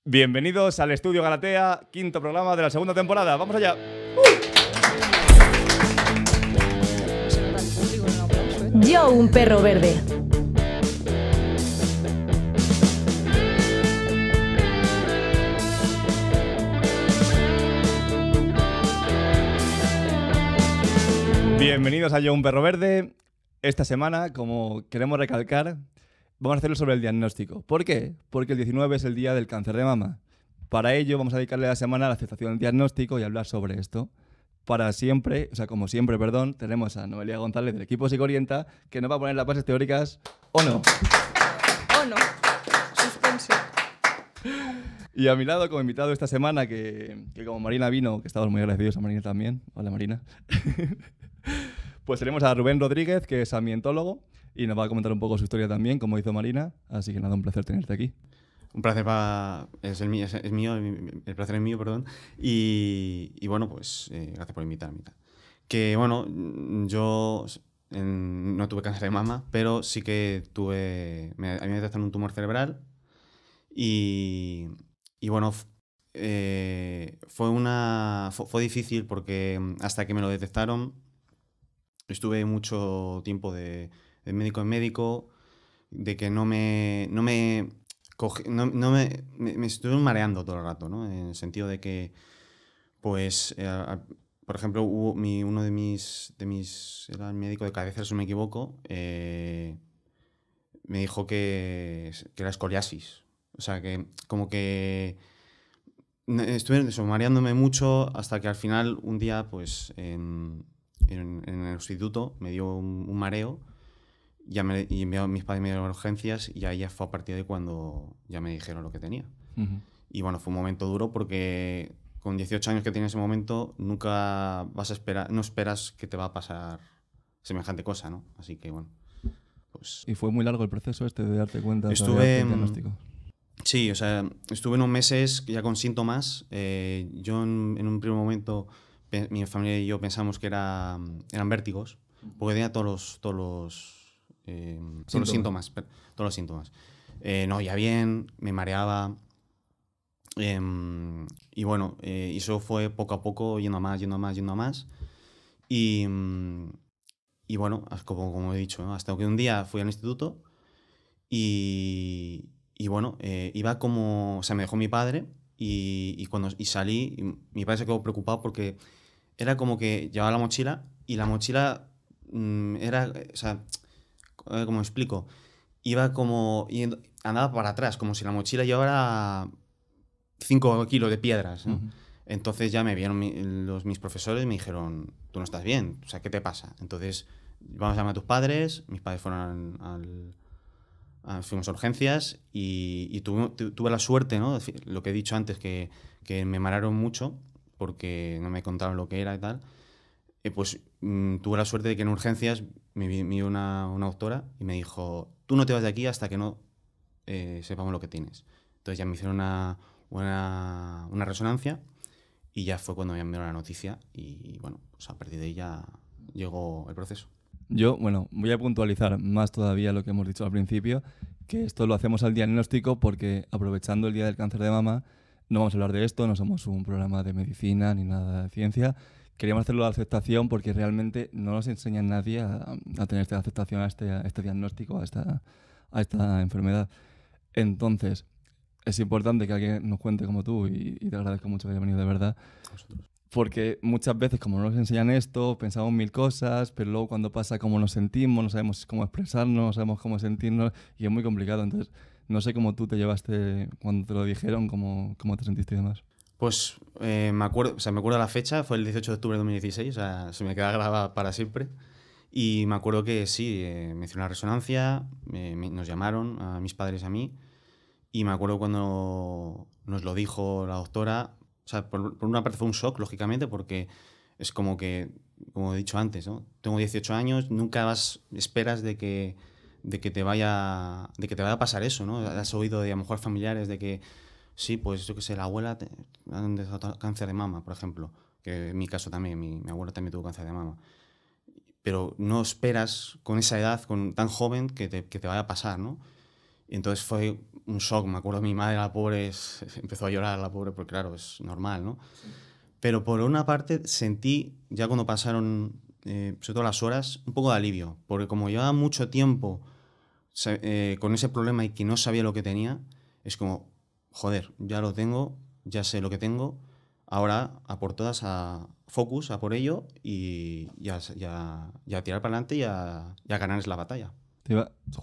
Bienvenidos al Estudio Galatea, quinto programa de la segunda temporada. ¡Vamos allá! Yo, un perro verde. Bienvenidos a Yo, un perro verde. Esta semana, como queremos recalcar, vamos a hacerlo sobre el diagnóstico. ¿Por qué? Porque el 19 es el día del cáncer de mama. Para ello vamos a dedicarle la semana a la aceptación del diagnóstico y hablar sobre esto. Para siempre, como siempre, tenemos a Noelia González del equipo Psicorienta, que nos va a poner las bases teóricas, ¿o no? ¿O no? Suspense. Y a mi lado, como invitado esta semana, que como Marina vino, que estamos muy agradecidos a Marina también. Hola, Marina. Pues tenemos a Rubén Rodríguez, que es ambientólogo, y nos va a comentar un poco su historia también, como hizo Marina. Así que nada, un placer tenerte aquí. Un placer es mío, el placer es mío, perdón. Y bueno, pues gracias por invitarme. Que bueno, yo no tuve cáncer de mama, pero sí que a mí me detectaron un tumor cerebral y bueno, fue difícil porque hasta que me lo detectaron estuve mucho tiempo de médico en médico, de que me estuve mareando todo el rato, ¿no? En el sentido de que, pues, por ejemplo, uno de mis era el médico de cabecera, si no me equivoco, me dijo que era escoliasis. O sea, que como que estuve mareándome mucho hasta que al final un día, pues, en el instituto me dio un mareo. Y mis padres me dieron urgencias y ahí ya fue a partir de cuando ya me dijeron lo que tenía. Uh-huh. Y bueno, fue un momento duro porque con 18 años que tenía en ese momento nunca vas a esperar, no esperas que te va a pasar semejante cosa, ¿no? Así que bueno, pues... ¿Y fue muy largo el proceso de darte cuenta del diagnóstico? Sí, o sea, estuve unos meses ya con síntomas. Yo en un primer momento, mi familia y yo pensamos que eran vértigos, porque tenía todos los síntomas. No oía bien, me mareaba. Y bueno, y eso fue poco a poco yendo a más. Y bueno, como he dicho, ¿no? Hasta que un día fui al instituto y bueno, iba como... O sea, me dejó mi padre y cuando salí, mi padre se quedó preocupado porque era como que llevaba la mochila y la mochila era... O sea, ¿cómo explico? Iba como... andaba para atrás, como si la mochila llevara 5 kilos de piedras, ¿no? Uh-huh. Entonces ya me vieron mis profesores y me dijeron, tú no estás bien, o sea, ¿qué te pasa? Entonces, vamos a llamar a tus padres. Mis padres fueron fuimos a urgencias y tuve la suerte, ¿no? Lo que he dicho antes, que me marearon mucho porque no me contaron lo que era y tal. Pues tuve la suerte de que en urgencias me vio una doctora y me dijo, tú no te vas de aquí hasta que no sepamos lo que tienes. Entonces ya me hicieron una resonancia y ya fue cuando me enviaron la noticia y bueno, pues a partir de ahí ya llegó el proceso. Yo, voy a puntualizar más todavía lo que hemos dicho al principio, que esto lo hacemos al diagnóstico porque aprovechando el Día del Cáncer de Mama no vamos a hablar de esto, no somos un programa de medicina ni nada de ciencia. Queríamos hacerlo de aceptación porque realmente no nos enseña nadie a tener esta aceptación a este diagnóstico, a esta enfermedad. Entonces, es importante que alguien nos cuente como tú y te agradezco mucho que hayas venido de verdad. Porque muchas veces, como no nos enseñan esto, pensamos mil cosas, pero luego cuando pasa cómo nos sentimos, no sabemos cómo expresarnos, no sabemos cómo sentirnos y es muy complicado. Entonces, no sé cómo tú te llevaste cuando te lo dijeron, cómo te sentiste y demás. Pues me acuerdo la fecha, fue el 18 de octubre de 2016, o sea, se me queda grabada para siempre. Y me acuerdo que sí, me hicieron la resonancia, nos llamaron a mis padres y a mí. Y me acuerdo cuando nos lo dijo la doctora, o sea, por una parte fue un shock, lógicamente, porque es como que, como he dicho antes, ¿no? Tengo 18 años, nunca esperas de que te vaya a pasar eso, ¿no? Has oído de a lo mejor familiares de que, sí, pues yo qué sé, la abuela ha cáncer de mama, por ejemplo, que en mi caso también, mi abuela también tuvo cáncer de mama. Pero no esperas con esa edad, tan joven, que te vaya a pasar, ¿no? Y entonces fue un shock. Me acuerdo mi madre, la pobre, empezó a llorar, la pobre, porque claro, es normal, ¿no? Pero por una parte sentí, ya cuando pasaron, sobre todo las horas, un poco de alivio. Porque como llevaba mucho tiempo con ese problema y que no sabía lo que tenía, es como, joder, ya lo tengo, ya sé lo que tengo, ahora a por todas, a focus, a por ello y ya tirar para adelante y a ganar la batalla.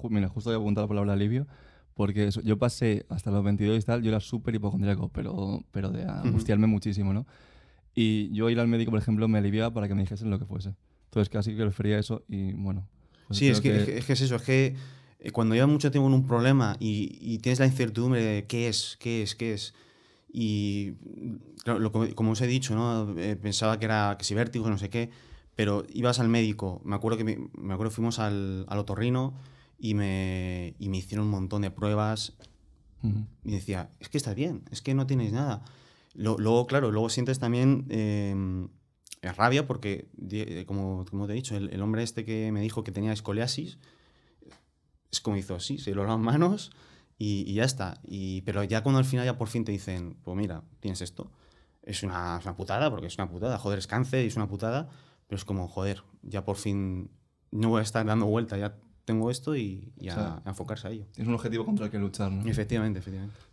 Mira, justo voy a apuntar la palabra alivio, porque yo pasé hasta los 22 y tal, yo era súper hipocondríaco, pero de angustiarme muchísimo, ¿no? Y yo ir al médico, por ejemplo, me aliviaba para que me dijesen lo que fuese. Entonces casi que prefería eso y bueno. Pues sí, es que es eso, es que cuando llevas mucho tiempo en un problema y tienes la incertidumbre de qué es, y claro, como os he dicho, ¿no? Pensaba que era que si vértigo, no sé qué, pero ibas al médico, me acuerdo que fuimos al otorrino y me hicieron un montón de pruebas y decía, es que estás bien, es que no tienes nada. Luego, claro, luego sientes también rabia porque, como te he dicho, el hombre este que me dijo que tenía escoliasis, es como hizo así, se lo las manos y ya está. Pero ya cuando al final ya por fin te dicen, pues mira, tienes esto, es una putada, porque es una putada, joder, es cáncer y es una putada, pero es como, joder, ya por fin no voy a estar dando vuelta, ya tengo esto y a enfocarse a ello. Es un objetivo contra el que luchar, ¿no? Efectivamente.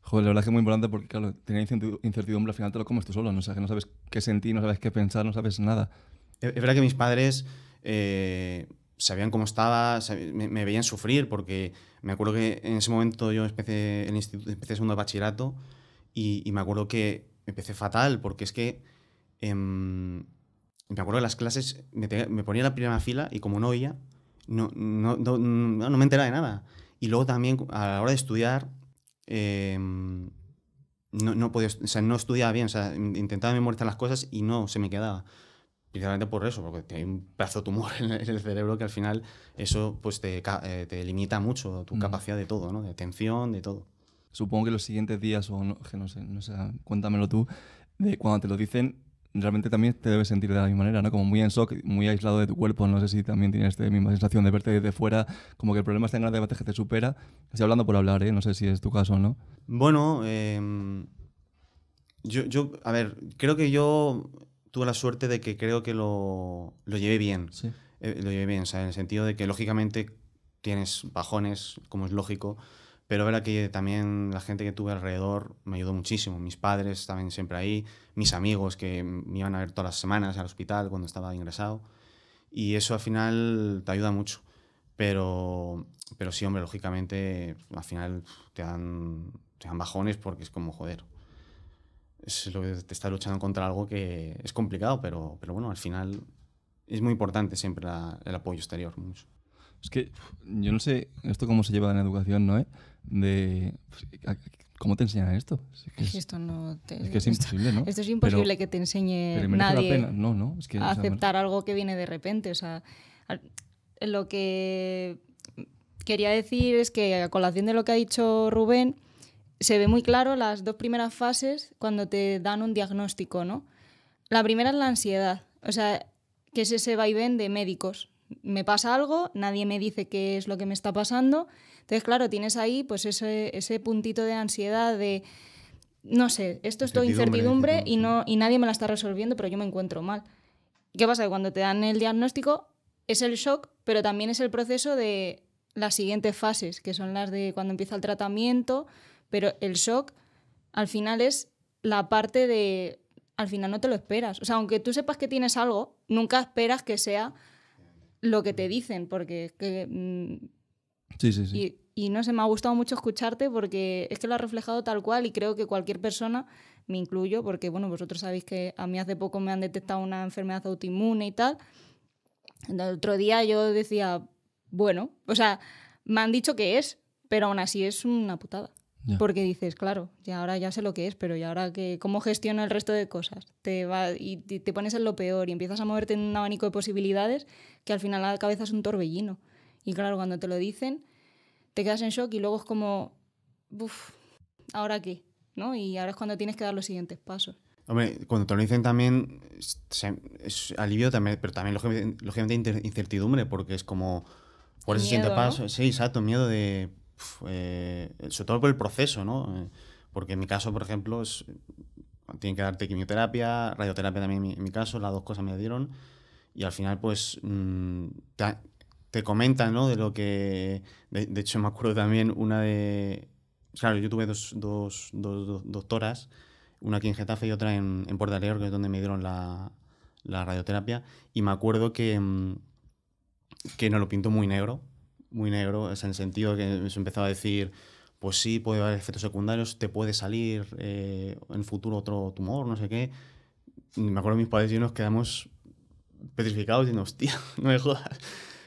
Joder, la verdad es que es muy importante porque, claro, tener incertidumbre al final te lo comes tú solo, ¿no? O sea, que no sabes qué sentir, no sabes qué pensar, no sabes nada. Es verdad que mis padres sabían cómo estaba, me veían sufrir, porque me acuerdo que en ese momento yo empecé el instituto, empecé segundo de bachillerato y me acuerdo que empecé fatal, porque es que me acuerdo que las clases me ponía en la primera fila y como no oía, no me enteraba de nada. Y luego también a la hora de estudiar no podía, o sea, no estudiaba bien, o sea, intentaba memorizar las cosas y no se me quedaba. Principalmente por eso, porque hay un pedazo de tumor en el cerebro que al final eso pues te limita mucho tu capacidad de todo, ¿no? De atención, de todo. Supongo que los siguientes días, o no, que no sé, cuéntamelo tú, de cuando te lo dicen, realmente también te debes sentir de la misma manera, ¿no? Como muy en shock, muy aislado de tu cuerpo. No sé si también tienes esta misma sensación de verte desde fuera, como que el problema está tan grande que te supera. Estoy hablando por hablar, ¿eh? No sé si es tu caso o no. Bueno, a ver, creo que yo tuve la suerte de que creo que lo llevé bien. Sí. Lo llevé bien, o sea, en el sentido de que lógicamente tienes bajones, como es lógico, pero verá que también la gente que tuve alrededor me ayudó muchísimo. Mis padres estaban siempre ahí, mis amigos que me iban a ver todas las semanas al hospital cuando estaba ingresado. Y eso al final te ayuda mucho. Pero sí, hombre, lógicamente al final te dan bajones porque es como, joder, es lo que te está luchando contra algo que es complicado, pero bueno, al final es muy importante siempre el apoyo exterior. Mucho. Es que yo no sé esto cómo se lleva en educación, ¿no? ¿Cómo te enseñan esto? Es que esto no te... Es que es imposible, ¿no? Esto es imposible que te enseñe pero merece nadie la pena. No, es que, a aceptar algo que viene de repente. O sea, lo que quería decir es que a colación de lo que ha dicho Rubén, se ve muy claro las dos primeras fases cuando te dan un diagnóstico, ¿no? La primera es la ansiedad, o sea, que es ese vaivén de médicos. Me pasa algo, nadie me dice qué es lo que me está pasando. Entonces, claro, tienes ahí pues ese puntito de ansiedad de, no sé, esto es todo incertidumbre y nadie me la está resolviendo, pero yo me encuentro mal. ¿Qué pasa? Que cuando te dan el diagnóstico es el shock, pero también es el proceso de las siguientes fases, que son las de cuando empieza el tratamiento, pero el shock al final es la parte de... Al final no te lo esperas. O sea, aunque tú sepas que tienes algo, nunca esperas que sea lo que te dicen, porque... Sí. Y no sé, me ha gustado mucho escucharte porque es que lo has reflejado tal cual y creo que cualquier persona, me incluyo, porque bueno, vosotros sabéis que a mí hace poco me han detectado una enfermedad autoinmune y tal. El otro día yo decía, bueno, o sea, me han dicho que es, pero aún así es una putada. Yeah. Porque dices, claro, ya ahora ya sé lo que es, pero ¿y ahora cómo gestiono el resto de cosas? Y te pones en lo peor y empiezas a moverte en un abanico de posibilidades que al final la cabeza es un torbellino. Y claro, cuando te lo dicen, te quedas en shock y luego es como, uff, ¿ahora qué? ¿No? Y ahora es cuando tienes que dar los siguientes pasos. Hombre, cuando te lo dicen también es alivio, también, pero también lógicamente incertidumbre, porque es como, por ese siguiente paso, ¿no? Sí, exacto, miedo de... sobre todo por el proceso, ¿no? Porque en mi caso, por ejemplo, tienen que darte quimioterapia, radioterapia también en mi caso, las dos cosas me dieron. Y al final, pues, te comentan, ¿no? De lo que... De hecho, me acuerdo también una de... Claro, yo tuve dos doctoras, una aquí en Getafe y otra en Puerto de Alegre, que es donde me dieron la radioterapia. Y me acuerdo que nos lo pintó muy negro, o sea, en el sentido que se empezaba a decir, pues sí, puede haber efectos secundarios, te puede salir en el futuro otro tumor, no sé qué. Y me acuerdo que mis padres y yo nos quedamos petrificados diciendo, hostia, no me jodas.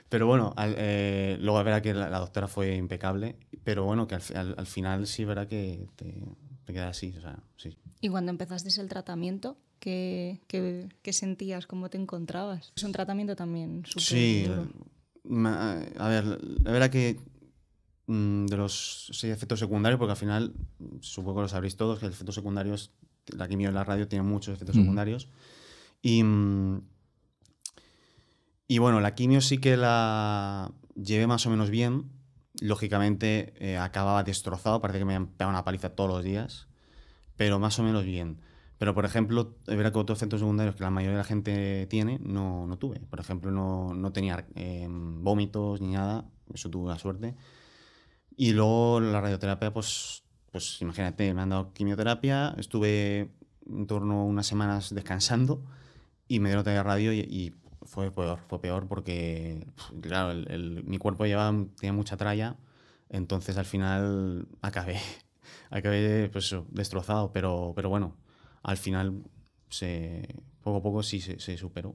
Pero bueno, luego es verdad que la doctora fue impecable, pero bueno, que al final sí es verdad que te queda así, o sea, sí. ¿Y cuando empezaste el tratamiento, qué sentías, cómo te encontrabas? Es un tratamiento también súper Sí, duro. a ver, la verdad que de los efectos secundarios, porque al final, supongo que lo sabréis todos, que los efectos secundarios, la quimio y la radio tienen muchos efectos secundarios. Y bueno, la quimio sí que la llevé más o menos bien. Lógicamente acababa destrozado, parece que me habían pegado una paliza todos los días, pero más o menos bien. Pero, por ejemplo, es verdad que otros efectos secundarios que la mayoría de la gente tiene, no tuve. Por ejemplo, no tenía vómitos ni nada, eso tuve la suerte. Y luego la radioterapia, pues imagínate, me han dado quimioterapia, estuve en torno a unas semanas descansando y me dieron otra vez radio y fue peor porque, claro, mi cuerpo tenía mucha tralla, entonces al final acabé pues eso, destrozado, pero bueno, al final poco a poco sí se superó.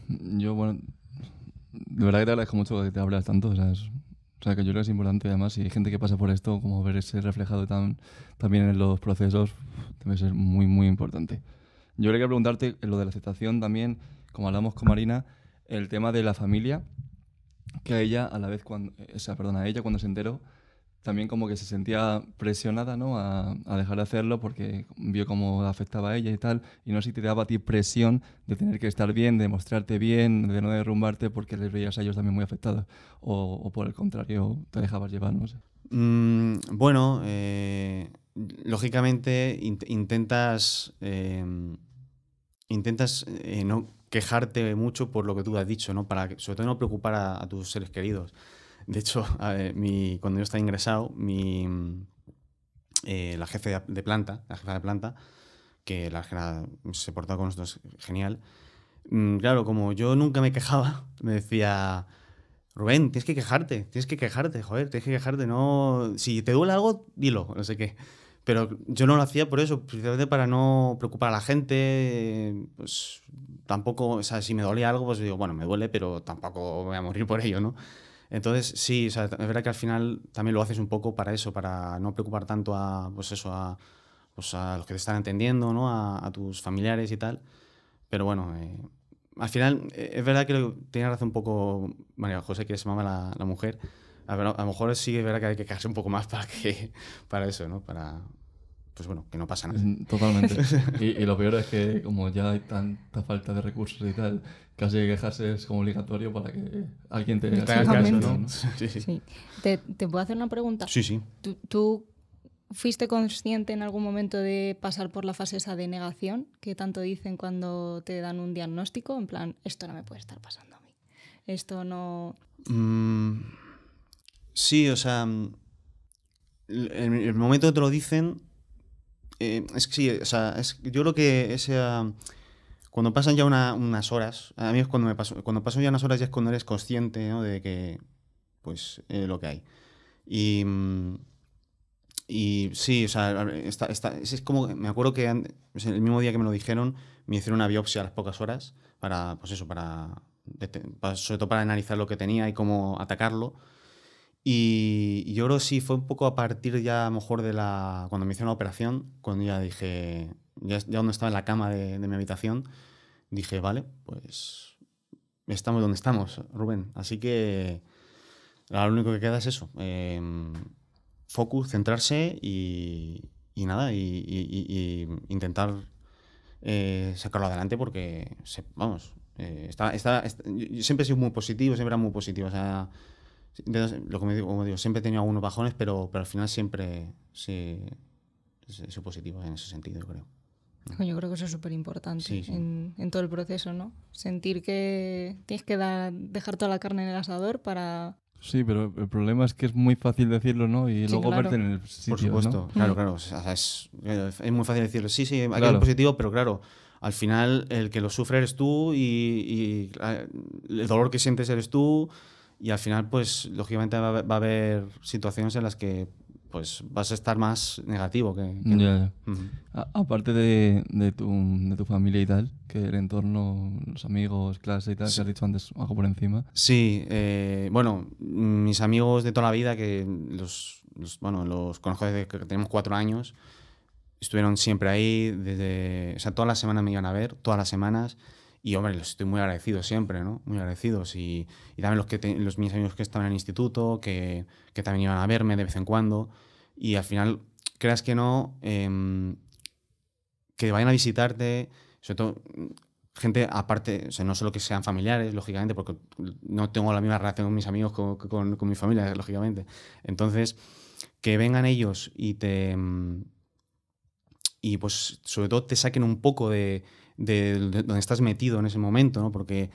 Yo, bueno, de verdad que te agradezco mucho que te hablas tanto, o sea, que yo creo que es importante además, y hay gente que pasa por esto, como verse reflejado también en los procesos, debe ser muy, muy importante. Yo quería preguntarte lo de la aceptación también, como hablamos con Marina, el tema de la familia, que a ella, a la vez, a ella cuando se enteró, también como que se sentía presionada, ¿no? a dejar de hacerlo porque vio cómo afectaba a ella y tal, y no sé si te daba a ti presión de tener que estar bien, de mostrarte bien, de no derrumbarte porque les veías a ellos también muy afectados, o por el contrario, te dejabas llevar, no sé. Bueno, lógicamente intentas no quejarte mucho por lo que tú has dicho, ¿no? Sobre todo no preocupar a tus seres queridos. De hecho, cuando yo estaba ingresado, la jefa de planta, que se portaba con nosotros genial, claro, como yo nunca me quejaba, me decía, Rubén, tienes que quejarte, joder, tienes que quejarte, no... Si te duele algo, dilo, no sé qué. Pero yo no lo hacía por eso, precisamente para no preocupar a la gente, pues tampoco, o sea, si me dolía algo, pues digo, bueno, me duele, pero tampoco voy a morir por ello, ¿no? Entonces, sí, o sea, es verdad que al final también lo haces un poco para eso, para no preocupar tanto a los que te están entendiendo, ¿no? A tus familiares y tal. Pero bueno, al final es verdad que tiene razón un poco María José, que se llama la mujer. A lo mejor sí es verdad que hay que quejarse un poco más para eso, ¿no? Pues bueno, que no pasa nada. Totalmente. Y lo peor es que como ya hay tanta falta de recursos y tal, casi quejarse es como obligatorio para que alguien te haga caso, ¿no? Sí. ¿Te puedo hacer una pregunta? Sí. ¿Tú fuiste consciente en algún momento de pasar por la fase esa de negación que tanto dicen cuando te dan un diagnóstico? En plan, esto no me puede estar pasando a mí. Esto no... Sí, o sea, en el momento que te lo dicen, es que sí, o sea, yo creo que cuando pasan ya unas horas, a mí es cuando cuando pasan ya unas horas ya es cuando eres consciente, ¿no? De que, pues, lo que hay. Y sí, o sea, es como, me acuerdo que el mismo día que me lo dijeron, me hicieron una biopsia a las pocas horas pues eso, sobre todo para analizar lo que tenía y cómo atacarlo. Y yo creo que sí, fue un poco a partir ya a lo mejor cuando me hicieron la operación, cuando ya dije, ya cuando estaba en la cama de mi habitación, dije, vale, pues estamos donde estamos, Rubén. Así que ahora lo único que queda es eso, focus, centrarse y nada, y intentar sacarlo adelante porque, vamos, yo siempre he sido muy positivo, siempre era muy positivo, o sea, Lo que como digo, siempre he tenido algunos bajones, pero al final siempre he sido positivo en ese sentido, creo. Yo creo que eso es súper importante Sí, sí. en todo el proceso, ¿no? Sentir que tienes que dejar toda la carne en el asador para... Sí, pero el problema es que es muy fácil decirlo, ¿no? Y Sí, luego claro. verte en el sitio, Por supuesto, ¿no? claro. O sea, es muy fácil decirlo, sí, hay que Claro. ser positivo, pero claro, al final el que lo sufre eres tú y el dolor que sientes eres tú y al final, pues, lógicamente va a haber situaciones en las que pues vas a estar más negativo que Ya, no. ya. Ujú. Aparte de tu familia y tal, que el entorno, los amigos, clase y tal, que has dicho antes, algo por encima. Sí, bueno, mis amigos de toda la vida, que los conozco desde que tenemos 4 años, estuvieron siempre ahí, o sea, todas las semanas me iban a ver, todas las semanas, y hombre, los estoy muy agradecido siempre, ¿no? Muy agradecidos. Y también mis amigos que estaban en el instituto, que también iban a verme de vez en cuando, y al final, creas que no, que vayan a visitarte, sobre todo gente aparte, o sea, no solo que sean familiares, lógicamente, porque no tengo la misma relación con mis amigos con mi familia, lógicamente. Entonces, que vengan ellos y pues sobre todo te saquen un poco de donde estás metido en ese momento, ¿no? Porque,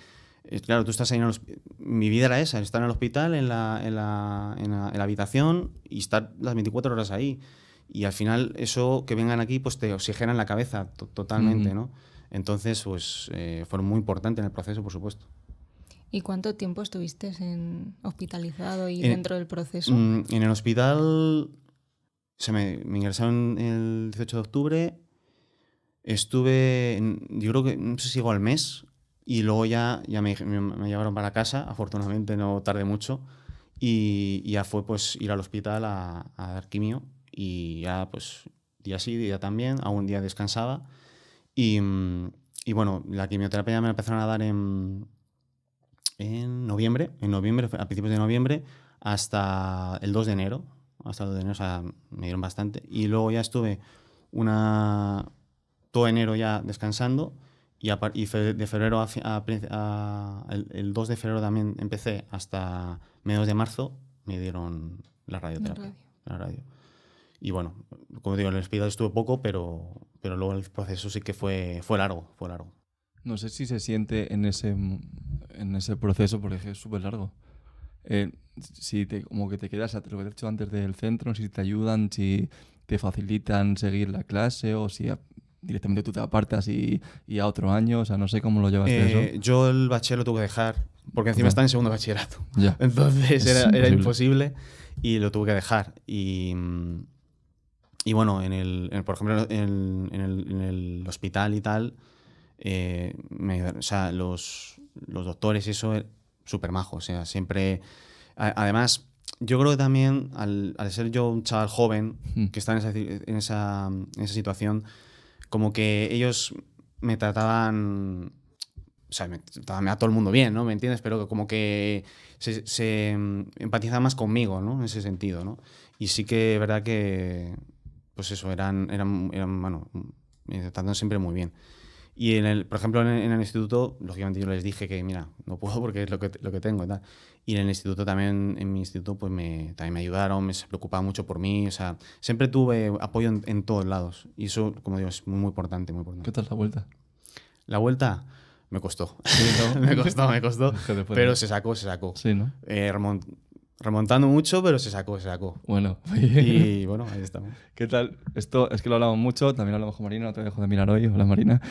claro, tú estás ahí mi vida era esa, estar en el hospital, en la habitación y estar las 24 horas ahí. Y al final eso, que vengan aquí, pues te oxigenan la cabeza totalmente, ¿no? Entonces, pues fueron muy importantes en el proceso, por supuesto. ¿Y cuánto tiempo estuviste hospitalizado y dentro del proceso? En el hospital me ingresaron el 18 de octubre, yo creo que, no sé si llegó al mes, y luego ya me llevaron para casa, afortunadamente no tardé mucho, y ya fue pues ir al hospital a dar quimio, y ya pues día sí, día también, algún día descansaba, y bueno, la quimioterapia me la empezaron a dar en noviembre, a principios de noviembre, hasta el 2 de enero. Hasta el 2 de enero, o sea, me dieron bastante. Y luego ya estuve todo enero ya descansando. Y de febrero el 2 de febrero también empecé, hasta mediados de marzo me dieron la radioterapia. La radio. Y bueno, como digo, en el hospital estuve poco, pero luego el proceso sí que fue largo. No sé si se siente en ese proceso, porque es súper largo. Si como que te quedas, te lo que he dicho antes del centro, si te ayudan, si te facilitan seguir la clase o si directamente tú te apartas y a otro año, o sea, no sé cómo lo llevaste eso. Yo el bachiller lo tuve que dejar, porque encima estaba en segundo bachillerato. Ya. Entonces era imposible y lo tuve que dejar. Y bueno, por ejemplo, en el hospital y tal, o sea, los doctores y eso, súper majos. O sea, siempre... Además, yo creo que también, al ser yo un chaval joven que está en esa situación, como que ellos me trataban... O sea, me trataban a todo el mundo bien, ¿no? ¿Me entiendes? Pero como que se empatizaban más conmigo, ¿no? En ese sentido, ¿no? Y sí que es verdad que... Pues eso, eran bueno, me trataban siempre muy bien. Y por ejemplo, en el instituto, lógicamente yo les dije que, mira, no puedo porque es lo que tengo y tal. Y en el instituto también, en mi instituto, pues también me ayudaron, se preocupaban mucho por mí. O sea, siempre tuve apoyo en todos lados. Y eso, como digo, es muy, muy importante, muy importante. ¿Qué tal la vuelta? La vuelta me costó. Sí, ¿no? me costó. Pero se sacó. Sí, ¿no? Remontando mucho, pero se sacó. Bueno. Y bueno, ahí estamos. ¿Qué tal? Esto es que lo hablamos mucho, también lo hablamos con Marina, no te dejo de mirar hoy. Hola, Marina.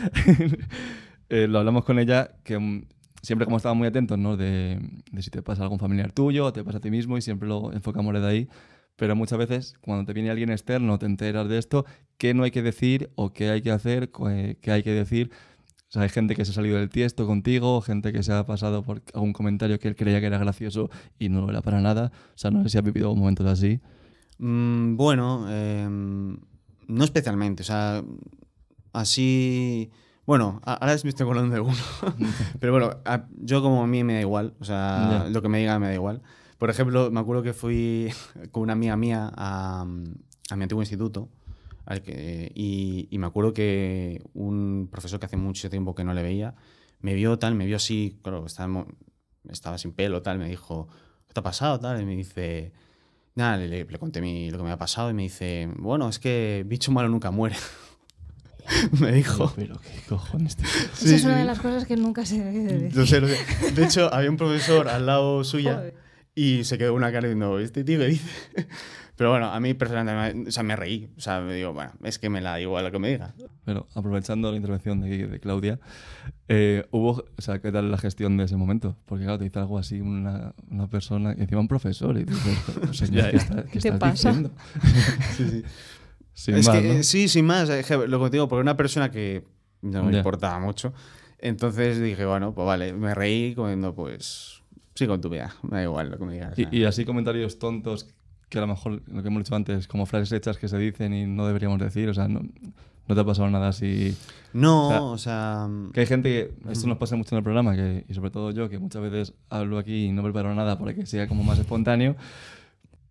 Lo hablamos con ella, que siempre como estaba muy atentos, ¿no? De si te pasa algún familiar tuyo, o te pasa a ti mismo, y siempre lo enfocamos desde ahí. Pero muchas veces, cuando te viene alguien externo, te enteras de esto, qué no hay que decir o qué hay que hacer, qué hay que decir. O sea, hay gente que se ha salido del tiesto contigo, gente que se ha pasado por algún comentario que él creía que era gracioso y no lo era para nada. O sea, no sé si has vivido momentos así. Bueno, no especialmente. O sea, así... Bueno, ahora me estoy acordando de uno. Pero bueno, yo como a mí me da igual. O sea, lo que me digan me da igual. Por ejemplo, me acuerdo que fui con una amiga mía a mi antiguo instituto. Y me acuerdo que un profesor que hace mucho tiempo que no le veía, me vio así, claro, estaba sin pelo, tal, me dijo, te ha pasado? Tal, y me dice, nada, le conté lo que me había pasado y me dice, bueno, es que bicho malo nunca muere. Me dijo. Pero qué cojones, tío. Esa es una de las cosas que nunca se debe de decir. Lo sé, lo sé. De hecho, había un profesor al lado suya Joder. y se quedó una cara diciendo, ¿este tío qué dice? Pero bueno, a mí personalmente, o sea, me reí. O sea, me digo, bueno, es que me la da igual lo que me diga. Pero aprovechando la intervención de Claudia, o sea, ¿qué tal la gestión de ese momento? Porque claro, te dice algo así una persona, y encima un profesor, y dices, señor, ¿qué te estás pasa? diciendo? Sí, sí. Sin Es más, que, ¿no? sí, sin más, es que lo que te digo, porque una persona que no me Ya. importaba mucho. Entonces dije, bueno, pues vale, me reí comiendo, pues, sí, con tu vida, me da igual lo que me digas. o sea. Y así comentarios tontos que a lo mejor, lo que hemos dicho antes, como frases hechas que se dicen y no deberíamos decir, o sea, no te ha pasado nada así. No, o sea, Que hay gente que, esto nos pasa mucho en el programa, y sobre todo yo, que muchas veces hablo aquí y no preparo nada para que sea como más espontáneo,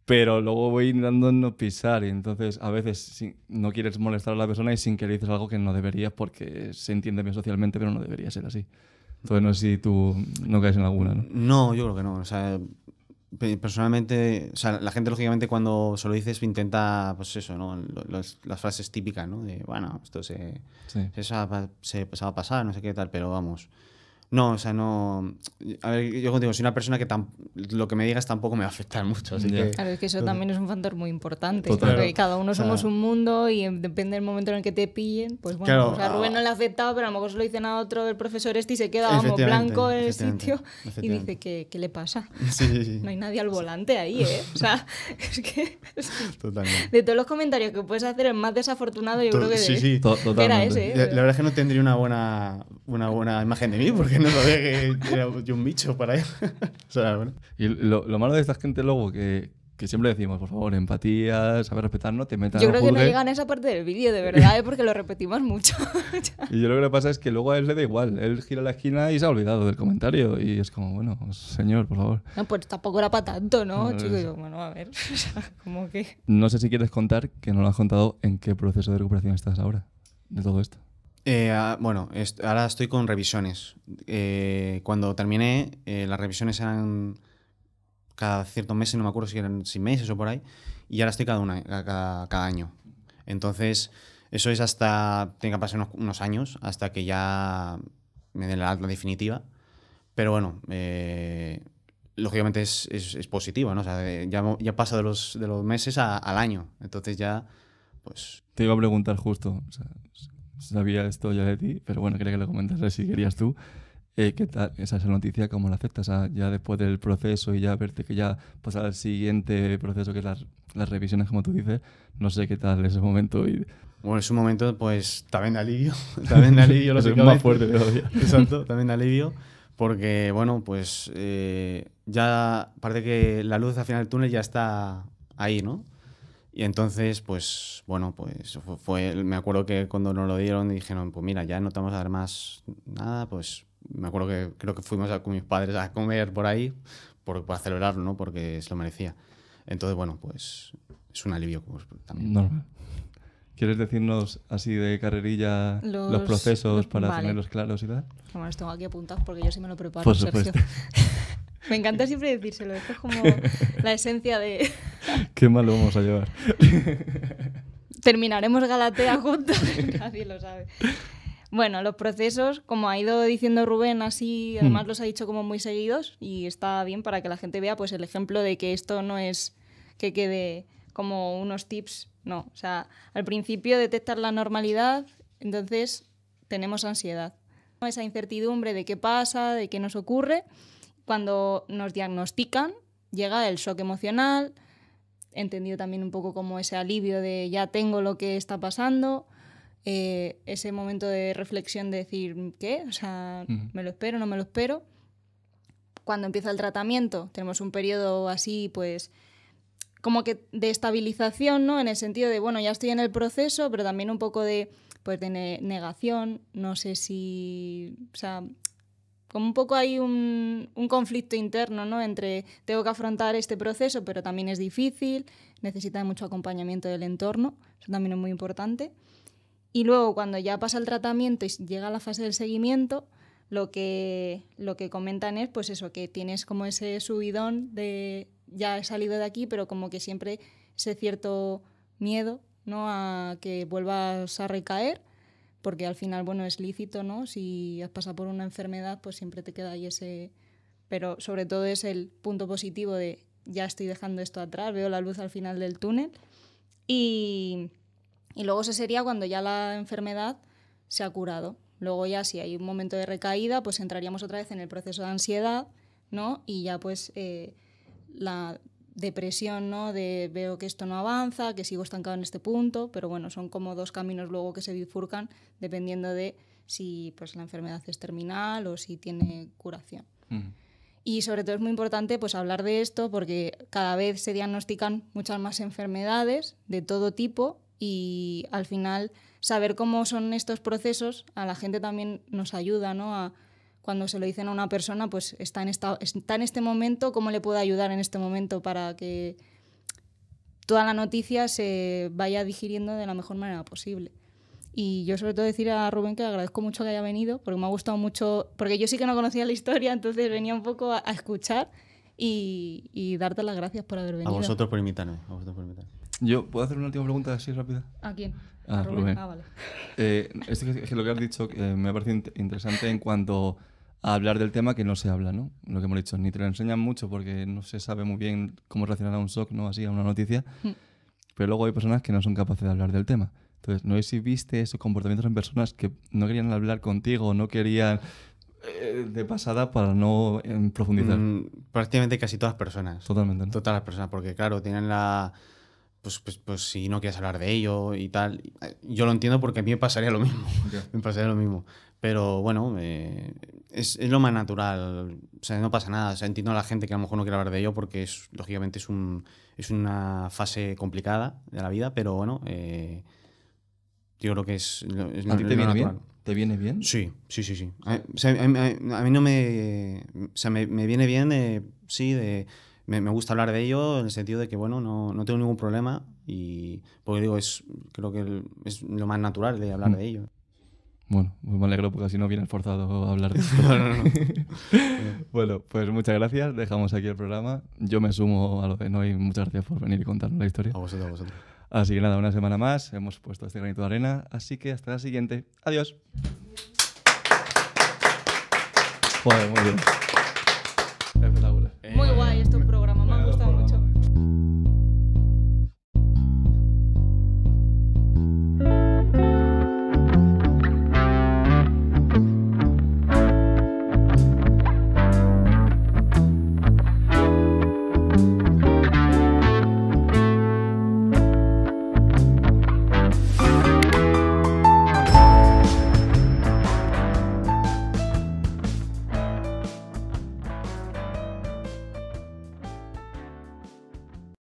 pero luego voy intentando no pisar y entonces a veces no quieres molestar a la persona y sin querer dices algo que no deberías porque se entiende bien socialmente, pero no debería ser así. Entonces no sé si tú no caes en alguna, ¿no? no, yo creo que no. O sea, personalmente, o sea, la gente lógicamente cuando se lo dices intenta, pues eso, ¿no? Las frases típicas, ¿no? De, bueno, esto se va a pasar, no sé qué tal, pero vamos. No, o sea, no. A ver, yo contigo, soy una persona que lo que me digas tampoco me va a afectar mucho, así Ya. que. Claro, es que eso también es un factor muy importante. Total. Porque cada uno O sea, somos un mundo y depende del momento en el que te pillen. Pues bueno, Claro, o sea, Rubén no le ha aceptado, pero a lo mejor se lo dicen a otro del profesor este y se queda, vamos, Efectivamente, blanco en el efectivamente, sitio y efectivamente. dice, ¿qué le pasa? Sí, sí, sí. No hay nadie al volante ahí, ¿eh? O sea, es que Totalmente. de todos los comentarios que puedes hacer, el más desafortunado yo creo que Sí, sí. que era ese, ¿eh? La verdad es que no tendría una buena imagen de mí porque no sabía que era yo un bicho para él. O sea, bueno. Y lo malo de esta gente luego que siempre decimos, por favor, empatía, saber respetar, no te metas, Yo no creo que no juzgues. llegan a esa parte del vídeo, de verdad, ¿eh? Porque lo repetimos mucho. Y yo lo que le pasa es que luego a él le da igual. Él gira la esquina y se ha olvidado del comentario. Y es como, bueno, señor, por favor. No, pues tampoco era para tanto, ¿no? No, Chico, es- yo, bueno, a ver, o sea, como que... No sé si quieres contar, que no lo has contado, en qué proceso de recuperación estás ahora de todo esto. Bueno, ahora estoy con revisiones. Cuando terminé, las revisiones eran cada ciertos meses, no me acuerdo si eran 6 meses o por ahí, y ahora estoy cada año. Entonces, eso es tiene que pasar unos años hasta que ya me den la alta definitiva. Pero bueno, lógicamente es positivo, ¿no? O sea, ya pasa de los meses al año. Entonces ya, pues... Te iba a preguntar justo, o sea, sabía esto ya de ti, pero bueno, quería que lo comentases si querías tú. ¿Qué tal esa noticia? ¿Cómo la aceptas? O sea, ya después del proceso y ya verte que ya pasa al siguiente proceso, que es las revisiones, como tú dices, no sé qué tal ese momento. Bueno, es un momento, pues, también de alivio. También de alivio, Es lógicamente. más fuerte todavía. Exacto, también de alivio. Porque, bueno, pues, ya parece que la luz al final del túnel ya está ahí, ¿no? Y entonces, pues, bueno, pues, me acuerdo que cuando nos lo dieron dijeron, pues mira, ya no te vamos a dar más nada, pues, me acuerdo que creo que fuimos con mis padres a comer por ahí, para celebrarlo, ¿no? Porque se lo merecía. Entonces, bueno, pues, es un alivio pues, también. Normal. ¿Quieres decirnos así de carrerilla los procesos para vale. tenerlos claros y tal? Que me los tengo aquí apuntados porque yo sí me lo preparo, Por Sergio. supuesto. Me encanta siempre decírselo, esto es como la esencia de... Qué mal lo vamos a llevar. Terminaremos Galatea juntos, nadie lo sabe. Bueno, los procesos, como ha ido diciendo Rubén, así, además los ha dicho como muy seguidos y está bien para que la gente vea pues el ejemplo de que esto no es que quede como unos tips, no. O sea, al principio detectar la normalidad, entonces tenemos ansiedad. Esa incertidumbre de qué pasa, de qué nos ocurre. Cuando nos diagnostican, llega el shock emocional, entendido también un poco como ese alivio de ya tengo lo que está pasando, ese momento de reflexión de decir, ¿qué? O sea, ¿me lo espero, no me lo espero? Cuando empieza el tratamiento, tenemos un periodo así, pues, como que de estabilización, ¿no? En el sentido de, bueno, ya estoy en el proceso, pero también un poco de, pues, de negación, no sé si... O sea, como un poco hay un conflicto interno, ¿no? Entre tengo que afrontar este proceso, pero también es difícil, necesita mucho acompañamiento del entorno, eso también es muy importante. Y luego, cuando ya pasa el tratamiento y llega la fase del seguimiento, lo que comentan es pues eso, que tienes como ese subidón de ya he salido de aquí, pero como que siempre ese cierto miedo, ¿no?, a que vuelvas a recaer, porque al final, bueno, es lícito, ¿no? Si has pasado por una enfermedad, pues siempre te queda ahí ese... Pero sobre todo es el punto positivo de ya estoy dejando esto atrás, veo la luz al final del túnel. Y luego eso sería cuando ya la enfermedad se ha curado. Luego ya si hay un momento de recaída, pues entraríamos otra vez en el proceso de ansiedad, ¿no? Y ya pues la depresión, ¿no? De veo que esto no avanza, que sigo estancado en este punto, pero bueno, son como dos caminos luego que se bifurcan dependiendo de si pues la enfermedad es terminal o si tiene curación. Y sobre todo es muy importante pues hablar de esto porque cada vez se diagnostican muchas más enfermedades de todo tipo y al final saber cómo son estos procesos a la gente también nos ayuda, ¿no? Cuando se lo dicen a una persona, pues está en este momento, ¿cómo le puedo ayudar en este momento para que toda la noticia se vaya digiriendo de la mejor manera posible? Y yo sobre todo decir a Rubén que agradezco mucho que haya venido, porque me ha gustado mucho, porque yo sí que no conocía la historia, entonces venía un poco a escuchar y darte las gracias por haber venido. A vosotros por invitarme. Yo, ¿puedo hacer una última pregunta así rápida? ¿A quién? A Rubén. Ah, vale. Esto que lo que has dicho me ha parecido interesante en cuanto a hablar del tema que no se habla, ¿no? Lo que hemos dicho, ni te lo enseñan mucho porque no se sabe muy bien cómo reaccionar a un shock, ¿no? Así, a una noticia. Pero luego hay personas que no son capaces de hablar del tema. Entonces, no sé si viste esos comportamientos en personas que no querían hablar contigo, no querían de pasada para no profundizar. Prácticamente casi todas las personas. Totalmente, ¿no? Todas las personas, porque claro, tienen la... Pues si no quieres hablar de ello y tal. Yo lo entiendo porque a mí me pasaría lo mismo. Yeah. Me pasaría lo mismo. Pero bueno, es lo más natural. O sea, no pasa nada. O sea, entiendo a la gente que a lo mejor no quiere hablar de ello porque lógicamente es una fase complicada de la vida, pero bueno, yo creo que es ¿A ti te viene bien? ¿Te viene bien? Sí. O sea, a mí no me... O sea, me viene bien, sí, me gusta hablar de ello en el sentido de que, bueno, no tengo ningún problema y, porque digo, creo que es lo más natural de hablar de ello. Bueno, pues me alegro porque así no vienes forzado a hablar de esto. No. Bueno, pues muchas gracias. Dejamos aquí el programa. Yo me sumo a lo de Noy. Muchas gracias por venir y contarnos la historia. A vosotros. Así que nada, una semana más. Hemos puesto este granito de arena. Así que hasta la siguiente. Adiós. Joder, muy bien. Espectacular. Muy